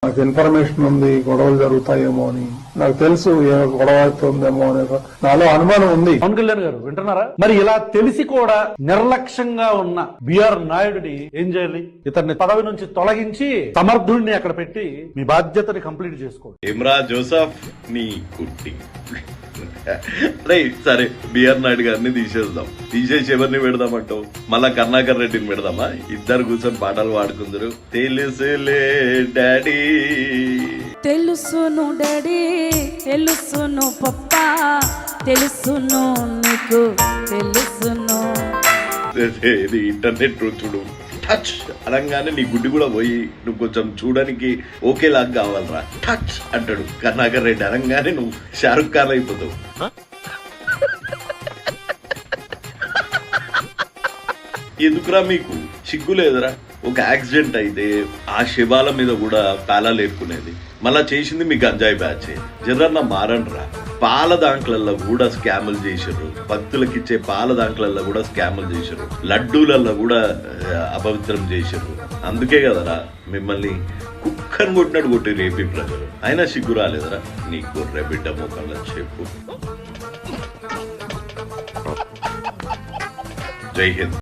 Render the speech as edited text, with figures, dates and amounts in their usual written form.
నాకు ఇన్ఫర్మేషన్ ఉంది గొడవలు జరుగుతాయేమో అని, నాకు తెలుసు ఏ గొడవ అవుతుందేమో అనే నాలో అనుమానం ఉంది. పవన్ కళ్యాణ్ గారు వింటున్నారా? మరి ఇలా తెలిసి కూడా నిర్లక్ష్యంగా ఉన్న బిఆర్ నాయుడిని ఏం చేయాలి? ఇతన్ని పదవి నుంచి తొలగించి సమర్థుడిని అక్కడ పెట్టి మీ బాధ్యతని కంప్లీట్ చేసుకోండి. ఇమ్రా జోసఫ్ నీ కుట్టి రైట్. సరే, బిఆర్ నాయుడు గారిని తీసేద్దాం. తీసేసి ఎవరిని పెడదామంటావు? మళ్ళా కరుణాకర్ రెడ్డిని పెడదామా? ఇద్దరు కూర్చొని పాటలు పాడుకుందరు. తెలుసులే డాడీ, తెలుసును డాడీ, తెలుసును పప్పా, తెలుసును నీకు తెలుసును. ఇది ఇంటర్నెట్ చూడు, టచ్ అనగానే నీ గుడ్డి కూడా పోయి నువ్వు కొంచెం చూడడానికి ఓకేలాగా కావాలరా, టచ్ అంటాడు కరుణాకర్ రెడ్డి అనగానే నువ్వు షారుఖ్ ఖాన్ అయిపోతావు. ఎందుకురా మీకు సిగ్గు లేదురా? ఒక యాక్సిడెంట్ అయితే ఆ శవాల మీద కూడా పేలాలు ఏర్పుకునేది. మళ్ళా చేసింది మీ గంజాయి బ్యాచ్. జరన్నా మారండ్రా. పాల దాంట్లల్లో కూడా స్కాములు చేసారు, భక్తులకిచ్చే పాల దాంట్లల్లో కూడా స్కాములు చేసారు, లడ్డూలల్లో కూడా అపవిత్రం చేసారు. అందుకే కదరా మిమ్మల్ని కుక్కని కొట్టినట్టు కొట్టి రేపి ప్రజలు. అయినా సిగ్గు రాలేదరా నీ గొర్రె బిడ్డ మొక్కల్లో చెప్పు. జై హింద్.